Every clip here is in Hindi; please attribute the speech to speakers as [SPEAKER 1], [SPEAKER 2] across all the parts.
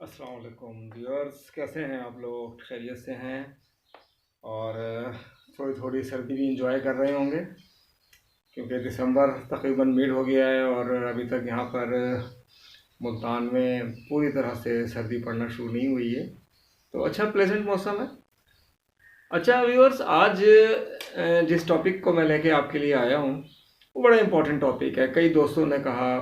[SPEAKER 1] अस्सलाम वालेकुम व्यूअर्स, कैसे हैं आप लोग? खैरियत से हैं? और थोड़ी थोड़ी सर्दी भी इंजॉय कर रहे होंगे क्योंकि दिसंबर तकरीबन मिड हो गया है और अभी तक यहाँ पर मुल्तान में पूरी तरह से सर्दी पड़ना शुरू नहीं हुई है। तो अच्छा प्लेजेंट मौसम है। अच्छा व्यूअर्स, आज जिस टॉपिक को मैं लेके आपके लिए आया हूँ वो बड़ा इम्पोर्टेंट टॉपिक है। कई दोस्तों ने कहा,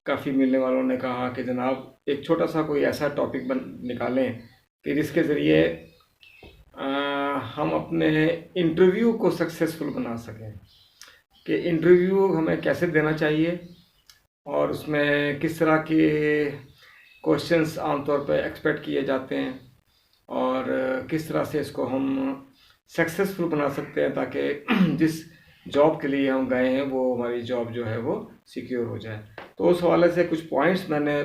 [SPEAKER 1] काफ़ी मिलने वालों ने कहा कि जनाब एक छोटा सा कोई ऐसा टॉपिक बन निकालें कि जिसके ज़रिए हम अपने इंटरव्यू को सक्सेसफुल बना सकें। कि इंटरव्यू हमें कैसे देना चाहिए और उसमें किस तरह के क्वेश्चंस आमतौर पर एक्सपेक्ट किए जाते हैं और किस तरह से इसको हम सक्सेसफुल बना सकते हैं ताकि जिस जॉब के लिए हम गए हैं वो हमारी जॉब जो है वो सिक्योर हो जाए। तो उस हवाले से कुछ पॉइंट्स मैंने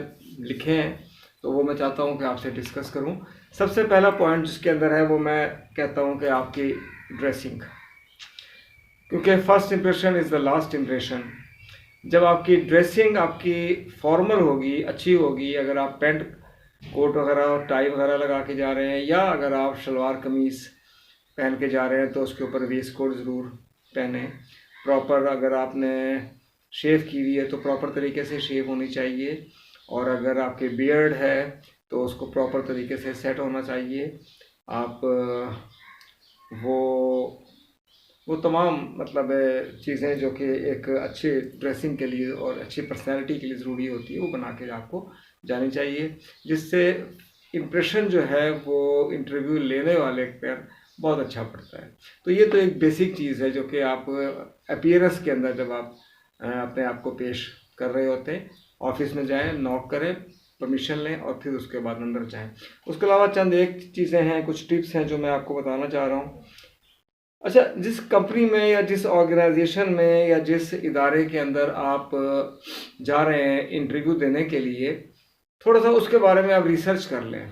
[SPEAKER 1] लिखे हैं, तो वो मैं चाहता हूँ कि आपसे डिस्कस करूँ। सबसे पहला पॉइंट जिसके अंदर है वो मैं कहता हूँ कि आपकी ड्रेसिंग, क्योंकि first impression is the last impression. जब आपकी ड्रेसिंग आपकी फॉर्मल होगी, अच्छी होगी, अगर आप पैंट कोट वगैरह और टाई वगैरह लगा के जा रहे हैं या अगर आप शलवार कमीज़ पहन के जा रहे हैं तो उसके ऊपर वेस्ट कोट ज़रूर पहने। प्रॉपर अगर आपने शेव की हुई है तो प्रॉपर तरीके से शेव होनी चाहिए, और अगर आपके बियर्ड है तो उसको प्रॉपर तरीके से सेट होना चाहिए। आप वो तमाम मतलब चीज़ें जो कि एक अच्छे ड्रेसिंग के लिए और अच्छी पर्सनैलिटी के लिए ज़रूरी होती है वो बना के आपको जानी चाहिए, जिससे इम्प्रेशन जो है वो इंटरव्यू लेने वाले पर बहुत अच्छा पड़ता है। तो ये तो एक बेसिक चीज़ है जो कि आप अपीयरेंस के अंदर जब आप अपने आप को पेश कर रहे होते हैं, ऑफिस में जाएं, नॉक करें, परमिशन लें और फिर उसके बाद अंदर जाएं। उसके अलावा चंद एक चीज़ें हैं, कुछ टिप्स हैं जो मैं आपको बताना चाह रहा हूँ। अच्छा, जिस कंपनी में या जिस ऑर्गेनाइजेशन में या जिस इदारे के अंदर आप जा रहे हैं इंटरव्यू देने के लिए, थोड़ा सा उसके बारे में आप रिसर्च कर लें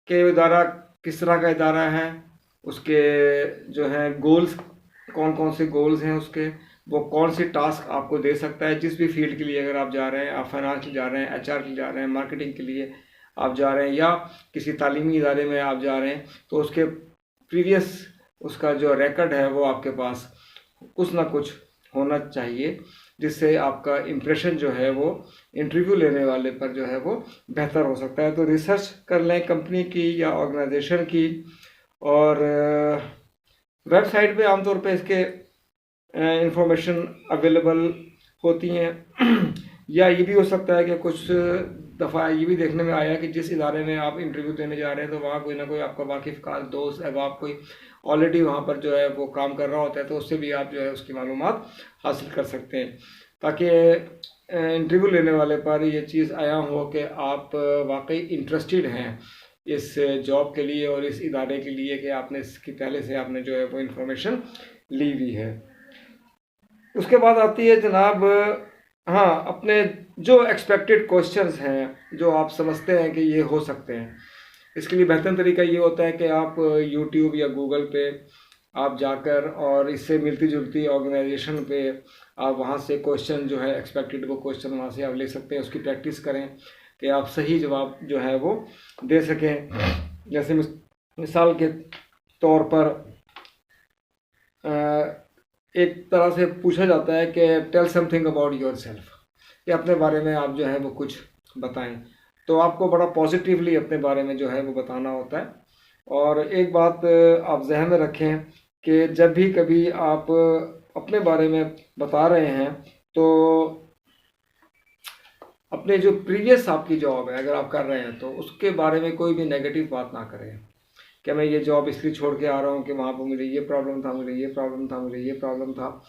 [SPEAKER 1] कि वो इदारा किस तरह का इदारा है, उसके जो है गोल्स, कौन कौन से गोल्स हैं उसके, वो कौन सी टास्क आपको दे सकता है। जिस भी फील्ड के लिए अगर आप जा रहे हैं, आप फाइनेंस के जा रहे हैं, एचआर के जा रहे हैं, मार्केटिंग के लिए आप जा रहे हैं या किसी तालीमी इदारे में आप जा रहे हैं, तो उसके प्रीवियस उसका जो रिकॉर्ड है वो आपके पास कुछ ना कुछ होना चाहिए, जिससे आपका इम्प्रेशन जो है वो इंटरव्यू लेने वाले पर जो है वो बेहतर हो सकता है। तो रिसर्च कर लें कंपनी की या ऑर्गेनाइजेशन की, और वेबसाइट पे आमतौर पे इसके इंफॉर्मेशन अवेलेबल होती हैं। या ये भी हो सकता है कि कुछ दफ़ा ये भी देखने में आया कि जिस इदारे में आप इंटरव्यू देने जा रहे हैं तो वहाँ कोई ना कोई आपका वाकिफ़ का दोस्त है, आप कोई ऑलरेडी वहाँ पर जो है वो काम कर रहा होता है, तो उससे भी आप जो है उसकी मालूमात हासिल कर सकते हैं, ताकि इंटरव्यू लेने वाले पर ये चीज़ आया हो कि आप वाकई इंटरेस्टेड हैं इस जॉब के लिए और इस इदारे के लिए, कि आपने इसकी पहले से आपने जो है वो इन्फॉर्मेशन ली हुई है। उसके बाद आती है जनाब, हाँ, अपने जो एक्सपेक्टेड क्वेश्चंस हैं जो आप समझते हैं कि ये हो सकते हैं, इसके लिए बेहतर तरीका ये होता है कि आप यूट्यूब या गूगल पे आप जाकर और इससे मिलती जुलती ऑर्गेनाइजेशन पे आप वहाँ से क्वेश्चन जो है एक्सपेक्टेड वो क्वेश्चन वहाँ से आप ले सकते हैं, उसकी प्रैक्टिस करें कि आप सही जवाब जो है वो दे सकें। जैसे मिसाल के तौर पर एक तरह से पूछा जाता है कि tell something about yourself, कि अपने बारे में आप जो है वो कुछ बताएं, तो आपको बड़ा पॉजिटिवली अपने बारे में जो है वो बताना होता है। और एक बात आप जहन में रखें कि जब भी कभी आप अपने बारे में बता रहे हैं तो अपने जो प्रीवियस आपकी जॉब है अगर आप कर रहे हैं तो उसके बारे में कोई भी नेगेटिव बात ना करें कि मैं ये जॉब इसलिए छोड़ के आ रहा हूँ कि वहाँ पर मुझे ये प्रॉब्लम था, मुझे ये प्रॉब्लम था, मुझे ये प्रॉब्लम था।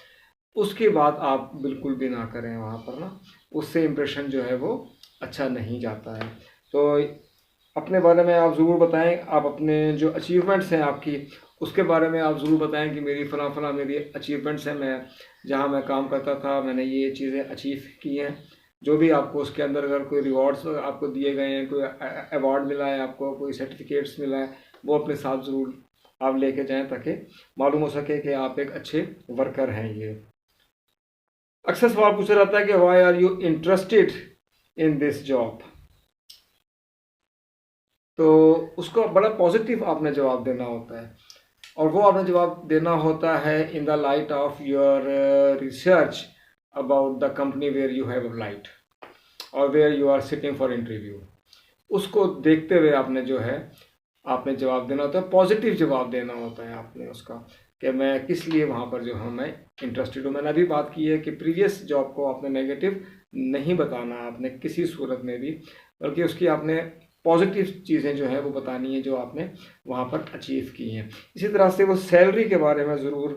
[SPEAKER 1] उसकी बात आप बिल्कुल भी ना करें वहाँ पर ना, उससे इम्प्रेशन जो है वो अच्छा नहीं जाता है। तो अपने बारे में आप ज़रूर बताएं, आप अपने जो अचीवमेंट्स हैं आपकी उसके बारे में आप ज़रूर बताएं कि मेरी फ़लाँ फ़लाँ मेरी अचीवमेंट्स हैं, मैं जहाँ मैं काम करता था मैंने ये चीज़ें अचीव की हैं। जो भी आपको उसके अंदर अगर कोई रिवॉर्ड्स आपको दिए गए हैं, कोई अवार्ड मिला है आपको, कोई सर्टिफिकेट्स मिला है, वो अपने साथ ज़रूर आप लेके जाएं ताकि मालूम हो सके कि आप एक अच्छे वर्कर हैं। ये अक्सर सवाल पूछा जाता है कि why are you interested in this job. तो उसको बड़ा पॉजिटिव आपने जवाब देना होता है, और वो आपने जवाब देना होता है in the light of your research about the company where you have applied और where you are sitting for interview. उसको देखते हुए आपने जो है आपने जवाब देना होता है, पॉजिटिव जवाब देना होता है आपने उसका, कि मैं किस लिए वहाँ पर जो हूँ मैं इंटरेस्टेड हूँ। मैंने अभी बात की है कि प्रीवियस जॉब को आपने नेगेटिव नहीं बताना आपने किसी सूरत में भी, बल्कि उसकी आपने पॉजिटिव चीज़ें जो है वो बतानी है जो आपने वहाँ पर अचीव की हैं। इसी तरह से वो सैलरी के बारे में ज़रूर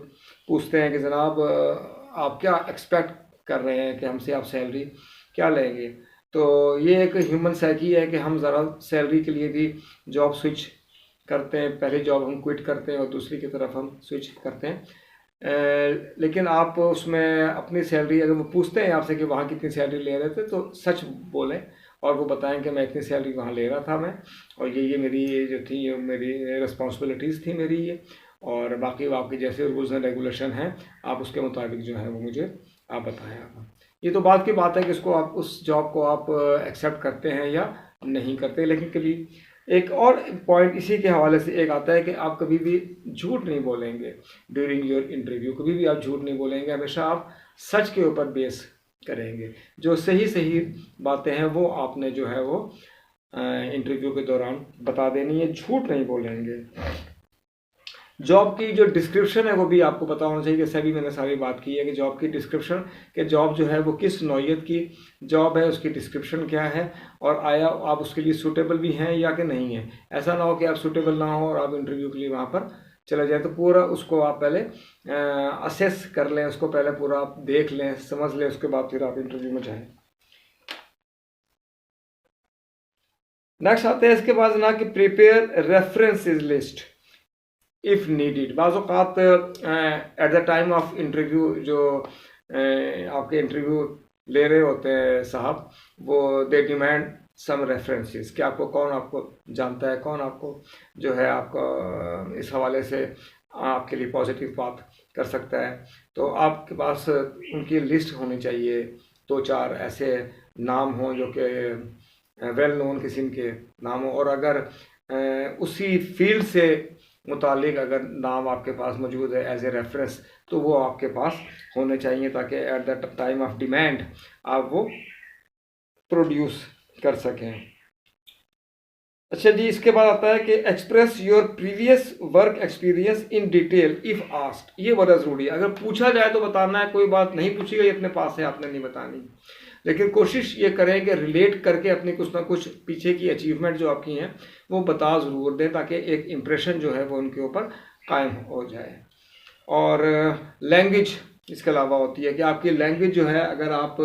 [SPEAKER 1] पूछते हैं कि जनाब आप क्या एक्सपेक्ट कर रहे हैं कि हमसे आप सैलरी क्या लेंगे। तो ये एक ह्यूमन साइकी है कि हम ज़रा सैलरी के लिए भी जॉब स्विच करते हैं, पहली जॉब हम क्विट करते हैं और दूसरी की तरफ हम स्विच करते हैं। लेकिन आप उसमें अपनी सैलरी, अगर वो पूछते हैं आपसे कि वहाँ कितनी सैलरी ले रहे थे, तो सच बोलें और वो बताएं कि मैं इतनी सैलरी वहाँ ले रहा था मैं, और ये मेरी जो थी ये मेरी रिस्पॉन्सिबिलिटीज़ थी मेरी ये, और बाकी आपके जैसे रूल्स एंड रेगुलेशन हैं आप उसके मुताबिक जो है वो मुझे आप बताएं। आप ये तो बात की बात है कि इसको आप उस जॉब को आप एक्सेप्ट करते हैं या नहीं करते। लेकिन कभी एक और पॉइंट इसी के हवाले से एक आता है कि आप कभी भी झूठ नहीं बोलेंगे ड्यूरिंग योर इंटरव्यू, कभी भी आप झूठ नहीं बोलेंगे, हमेशा आप सच के ऊपर बेस करेंगे। जो सही सही बातें हैं वो आपने जो है वो इंटरव्यू के दौरान बता देनी है, झूठ नहीं बोलेंगे। जॉब की जो डिस्क्रिप्शन है वो भी आपको पता होना चाहिए, जैसे अभी मैंने सारी बात की है कि जॉब की डिस्क्रिप्शन, कि जॉब जो है वो किस नौइयत की जॉब है, उसकी डिस्क्रिप्शन क्या है, और आया आप उसके लिए सूटेबल भी हैं या कि नहीं है। ऐसा ना हो कि आप सूटेबल ना हो और आप इंटरव्यू के लिए वहाँ पर चले जाए। तो पूरा उसको आप पहले असेस कर लें, उसको पहले पूरा आप देख लें, समझ लें, उसके बाद फिर आप इंटरव्यू में जाएँ। नेक्स्ट आते हैं इसके बाद ना कि prepare references list if needed. बाज़ औक़ात at the time of interview जो आपके इंटरव्यू ले रहे होते हैं साहब, वो दे डिमांड सम रेफरेंसेस कि आपको कौन आपको जानता है, कौन आपको जो है आपका इस हवाले से आपके लिए पॉजिटिव बात कर सकता है। तो आपके पास उनकी लिस्ट होनी चाहिए, 2-4 ऐसे नाम हों जो कि वेल नोन किस्म के नाम हो, और अगर उसी फील्ड से मुतालिक अगर नाम आपके पास मौजूद है एज ए रेफरेंस, तो वो आपके पास होने चाहिए ताकि eight the time of demand आप वो प्रोड्यूस कर सकें। अच्छा जी, इसके बाद आता है कि express your previous work experience in detail if asked. ये बड़ा ज़रूरी है, अगर पूछा जाए तो बताना है, कोई बात नहीं पूछी गई अपने पास है आपने नहीं बतानी, लेकिन कोशिश ये करें कि रिलेट करके अपनी कुछ ना कुछ पीछे की अचीवमेंट जो आपकी हैं वो बता ज़रूर दें, ताकि एक इम्प्रेशन जो है वो उनके ऊपर कायम हो जाए। और लैंग्वेज इसके अलावा होती है कि आपकी लैंग्वेज जो है, अगर आप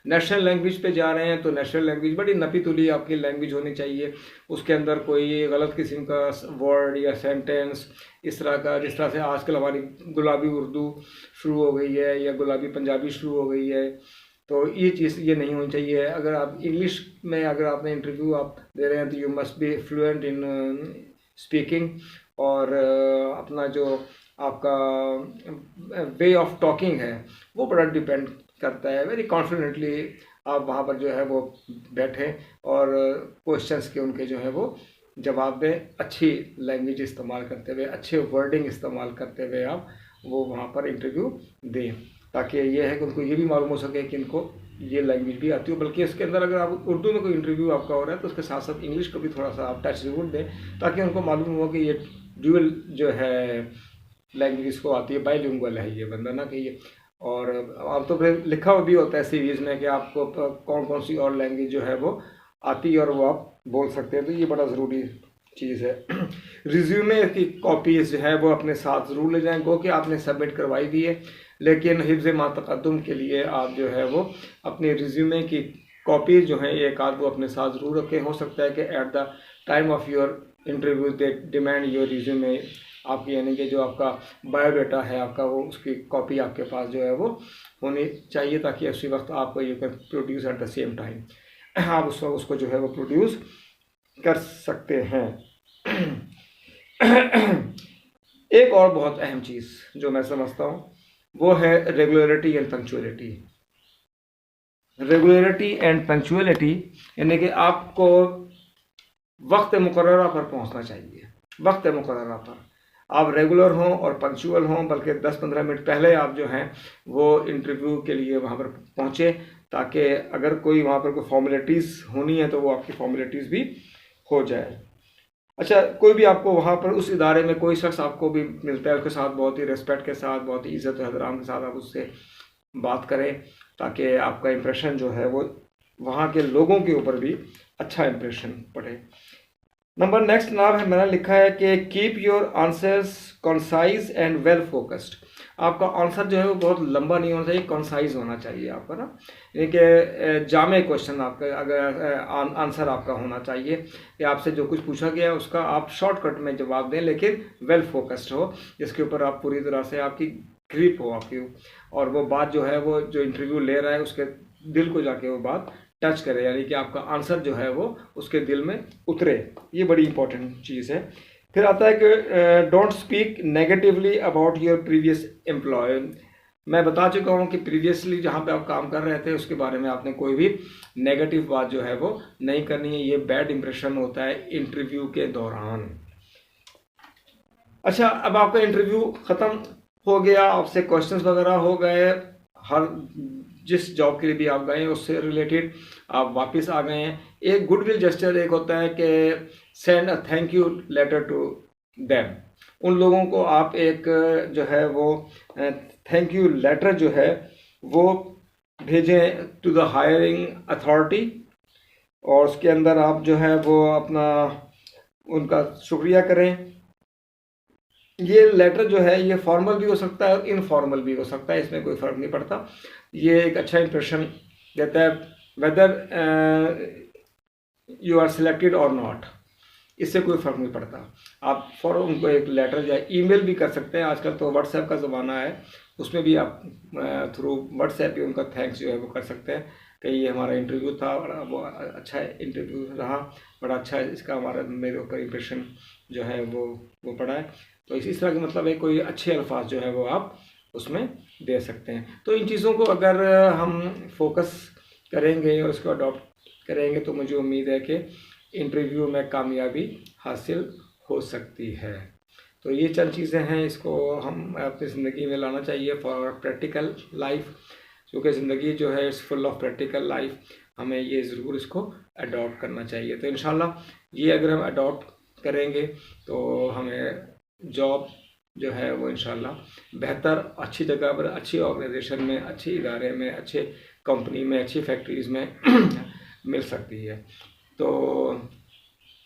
[SPEAKER 1] नेशनल लैंग्वेज पे जा रहे हैं तो नेशनल लैंग्वेज बड़ी नपी तुली आपकी लैंग्वेज होनी चाहिए, उसके अंदर कोई गलत किस्म का वर्ड या सेंटेंस इस तरह का, जिस तरह से आजकल हमारी गुलाबी उर्दू शुरू हो गई है या गुलाबी पंजाबी शुरू हो गई है, तो ये चीज़ ये नहीं होनी चाहिए। अगर आप इंग्लिश में अगर आपने इंटरव्यू आप दे रहे हैं तो you must be fluent in speaking, और अपना जो आपका वे ऑफ टॉकिंग है वो बड़ा डिपेंड करता है। वेरी कॉन्फिडेंटली आप वहाँ पर जो है वो बैठें और क्वेश्चंस के उनके जो है वो जवाब दें, अच्छी लैंग्वेज इस्तेमाल करते हुए, अच्छे वर्डिंग इस्तेमाल करते हुए आप वो वहाँ पर इंटरव्यू दें, ताकि ये है कि उनको ये भी मालूम हो सके कि इनको ये लैंग्वेज भी आती हो। बल्कि इसके अंदर अगर आप उर्दू में कोई इंटरव्यू आपका हो रहा है तो उसके साथ साथ इंग्लिश को भी थोड़ा सा आप टच ज़रूर दें, ताकि उनको मालूम हो कि ये ड्यूअल जो है लैंग्वेज को आती है, बाइलिंगुअल है ये बंदा, ना कि ये। और अब तो फिर लिखा हुआ भी होता है सीरीज़ में कि आपको कौन कौन सी और लैंग्वेज जो है वो आती है और वो आप बोल सकते हैं, तो ये बड़ा ज़रूरी चीज़ है। रिज्यूमे की कॉपीज़ जो है वो अपने साथ ज़रूर ले जाएं, गो कि आपने सबमिट करवाई दी है, लेकिन हिफ्ज़ मा तक़द्दुम के लिए आप जो है वो अपने रिज्यूमे की कॉपी जो है एक आध वो अपने साथ ज़रूर रखें। हो सकता है कि eight the time of your interview they demand your resume, आपकी यानी कि जो आपका बायोडाटा है आपका, वो उसकी कॉपी आपके पास जो है वो होनी चाहिए, ताकि उसी वक्त आपको you can produce at the same time, आप उसको जो है वो प्रोड्यूस कर सकते हैं। एक और बहुत अहम चीज़ जो मैं समझता हूँ वो है regularity and punctuality. Regularity and punctuality यानी कि आपको वक्त मुकर्ररा पर पहुंचना चाहिए। वक्त मुकर्ररा पर आप रेगुलर हों और पंक्चुअल हों, बल्कि 10-15 मिनट पहले आप जो हैं वो इंटरव्यू के लिए वहाँ पर पहुँचे, ताकि अगर कोई वहाँ पर कोई फॉर्मेलिटीज़ होनी है तो वो आपकी फॉर्मेलिटीज़ भी हो जाए। अच्छा, कोई भी आपको वहाँ पर उस इदारे में कोई शख्स आपको भी मिलता है, उसके साथ बहुत ही रिस्पेक्ट के साथ, बहुत ही इज़्ज़त एहतराम के साथ आप उससे बात करें, ताकि आपका इम्प्रेशन जो है वो वहाँ के लोगों के ऊपर भी अच्छा इम्प्रेशन पड़े। नंबर नेक्स्ट जनाब है, मैंने लिखा है कि keep your answers concise and well focused. आपका आंसर जो है वो बहुत लंबा नहीं होना चाहिए, कॉन्साइज होना चाहिए आपका ना, यानी कि जामे क्वेश्चन आपका अगर आंसर आपका होना चाहिए कि आपसे जो कुछ पूछा गया है उसका आप शॉर्टकट में जवाब दें, लेकिन वेल फोकस्ड हो, जिसके ऊपर आप पूरी तरह से आपकी ग्रिप हो आपकी, और वो बात जो है वो जो इंटरव्यू ले रहा है उसके दिल को जाके वो बात टच करे, यानी कि आपका आंसर जो है वो उसके दिल में उतरे। ये बड़ी इंपॉर्टेंट चीज़ है। फिर आता है कि don't speak negatively about your previous employ. मैं बता चुका हूँ कि प्रीवियसली जहाँ पे आप काम कर रहे थे उसके बारे में आपने कोई भी नेगेटिव बात जो है वो नहीं करनी है। ये बैड इंप्रेशन होता है इंटरव्यू के दौरान। अच्छा, अब आपका इंटरव्यू ख़त्म हो गया, आपसे क्वेश्चंस वगैरह हो गए, हर जिस जॉब के लिए भी आप गए हैं उससे रिलेटेड आप वापस आ गए हैं। एक गुडविल जेस्चर एक होता है कि send a thank you letter to them. उन लोगों को आप एक जो है वो थैंक यू लेटर जो है वो भेजें टू द हायरिंग अथॉरिटी, और उसके अंदर आप जो है वो अपना उनका शुक्रिया करें। ये लेटर जो है ये फॉर्मल भी हो सकता है और इनफॉर्मल भी हो सकता है, इसमें कोई फ़र्क नहीं पड़ता। ये एक अच्छा इंप्रेशन देता है वेदर यू आर सिलेक्टेड और नॉट, इससे कोई फ़र्क नहीं पड़ता। आप फॉर उनको एक लेटर या ईमेल भी कर सकते हैं। आजकल तो व्हाट्सएप का ज़माना है, उसमें भी आप थ्रू व्हाट्सएप ही उनका थैंक्स जो है वो कर सकते हैं कि ये हमारा इंटरव्यू था, बड़ा वो अच्छा इंटरव्यू रहा, बड़ा अच्छा इसका हमारा मेरे ऊपर इंप्रेशन जो है वो पड़ा है। तो इस तरह के मतलब है कोई अच्छे अल्फाज जो है वो आप उसमें दे सकते हैं। तो इन चीज़ों को अगर हम फोकस करेंगे और उसको अडॉप्ट करेंगे तो मुझे उम्मीद है कि इंटरव्यू में कामयाबी हासिल हो सकती है। तो ये चंद चीज़ें हैं, इसको हम अपनी ज़िंदगी में लाना चाहिए फॉर प्रैक्टिकल लाइफ, क्योंकि ज़िंदगी जो है it's full of practical life. हमें ये ज़रूर इसको अडॉप्ट करना चाहिए। तो इंशाल्लाह ये अगर हम अडॉप्ट करेंगे तो हमें जॉब जो है वो इंशाल्लाह बेहतर अच्छी जगह पर, अच्छी ऑर्गेनाइजेशन में, अच्छे इदारे में, अच्छे कंपनी में, अच्छी फैक्ट्रीज़ में मिल सकती है। तो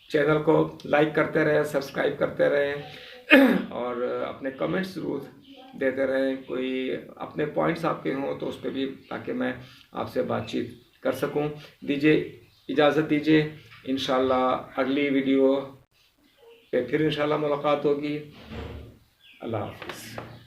[SPEAKER 1] चैनल को लाइक करते रहें, सब्सक्राइब करते रहें और अपने कमेंट्स ज़रूर देते रहें। कोई अपने पॉइंट्स आपके हों तो उस पर भी, ताकि मैं आपसे बातचीत कर सकूं। इजाज़त दीजिए, इंशाल्लाह अगली वीडियो पे फिर इंशाल्लाह मुलाकात होगी। अल्लाह हाफ़िज़।